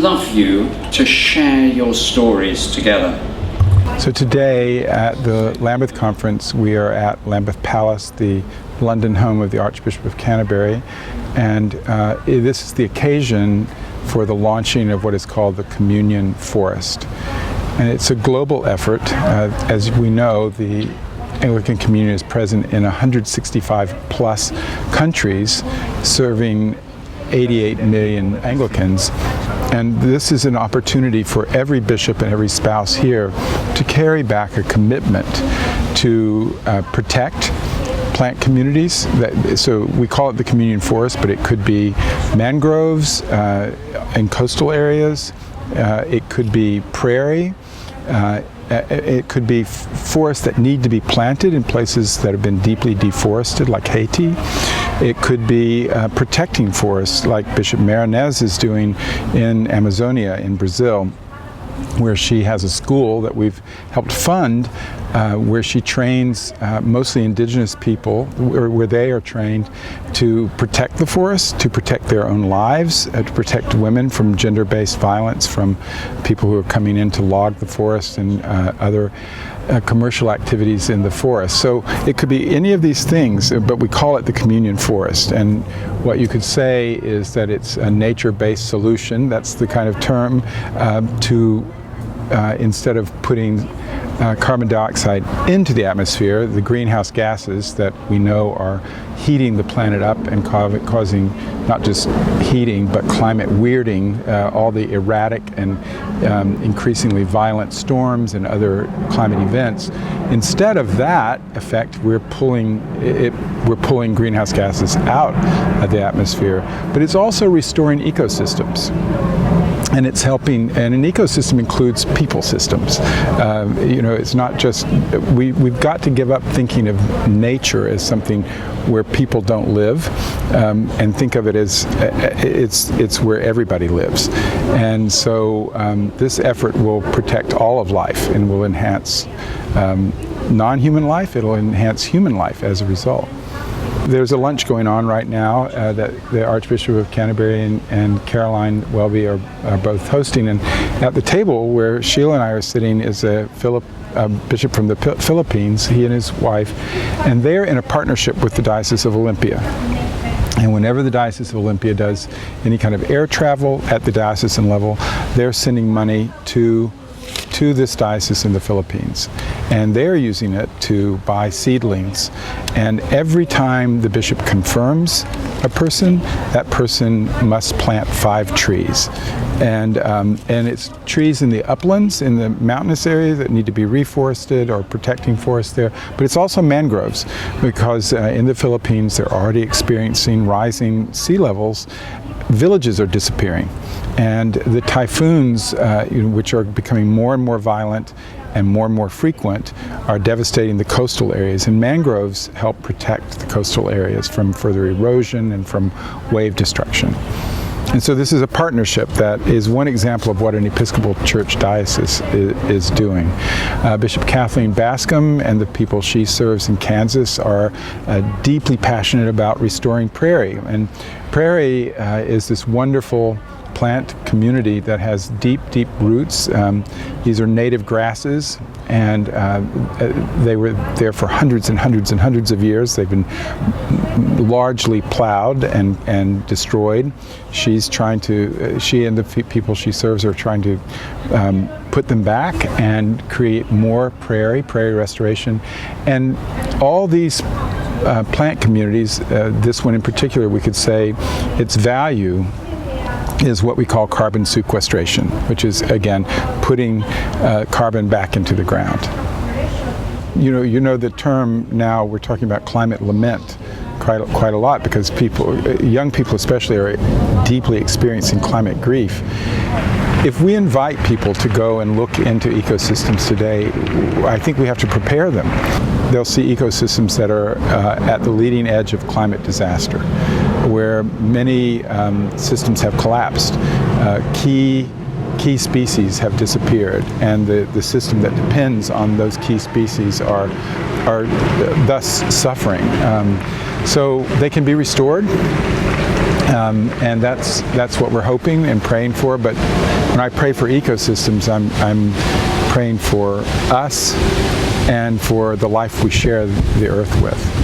love you to share your stories together. So today at the Lambeth Conference, we are at Lambeth Palace, the London home of the Archbishop of Canterbury, and this is the occasion for the launching of what is called the Communion Forest. And it's a global effort. As we know, the Anglican Communion is present in 165 plus countries, serving 88 million Anglicans. And this is an opportunity for every bishop and every spouse here to carry back a commitment to protect plant communities. So we call it the Communion Forest, but it could be mangroves in coastal areas. It could be prairie. It could be forests that need to be planted in places that have been deeply deforested, like Haiti. It could be protecting forests, like Bishop Marinez is doing in Amazonia in Brazil, where she has a school that we've helped fund, where she trains mostly indigenous people, where they are trained to protect the forest, to protect their own lives, to protect women from gender-based violence, from people who are coming in to log the forest and other commercial activities in the forest. So it could be any of these things, but we call it the Communion Forest. And what you could say is that it's a nature-based solution. That's the kind of term to instead of putting carbon dioxide into the atmosphere, the greenhouse gases that we know are heating the planet up and causing not just heating but climate weirding, all the erratic and increasingly violent storms and other climate events. Instead of that effect, we're pulling greenhouse gases out of the atmosphere, but it's also restoring ecosystems. And it's helping, and an ecosystem includes people systems. It's not just, we've got to give up thinking of nature as something where people don't live, and think of it as it's where everybody lives. And so this effort will protect all of life and will enhance non-human life. It'll enhance human life as a result. There's a lunch going on right now that the Archbishop of Canterbury and Caroline Welby are both hosting. And at the table where Sheila and I are sitting is a bishop from the Philippines, he and his wife, and they're in a partnership with the Diocese of Olympia. And whenever the Diocese of Olympia does any kind of air travel at the diocesan level, they're sending money to this diocese in the Philippines. And they're using it to buy seedlings. And every time the bishop confirms a person, that person must plant 5 trees. And it's trees in the uplands, in the mountainous areas that need to be reforested or protecting forests there. But it's also mangroves, because in the Philippines they're already experiencing rising sea levels. Villages are disappearing. And the typhoons, which are becoming more and more violent and more frequent, are devastating the coastal areas. And mangroves help protect the coastal areas from further erosion and from wave destruction. And so this is a partnership that is one example of what an Episcopal Church diocese is doing. Bishop Kathleen Bascom and the people she serves in Kansas are deeply passionate about restoring prairie. And prairie is this wonderful plant community that has deep roots. These are native grasses, and they were there for hundreds and hundreds of years. They've been largely plowed and destroyed. She's trying to, she and the people she serves are trying to put them back and create more prairie restoration. And all these plant communities, this one in particular, we could say its value is what we call carbon sequestration, which is, again, putting carbon back into the ground. You know the term now, we're talking about climate lament quite a lot, because young people especially, are deeply experiencing climate grief. If we invite people to go and look into ecosystems today, I think we have to prepare them. They'll see ecosystems that are at the leading edge of climate disaster, where many systems have collapsed. Key species have disappeared, and the system that depends on those key species are thus suffering. So they can be restored. And that's what we're hoping and praying for. But when I pray for ecosystems, I'm praying for us and for the life we share the earth with.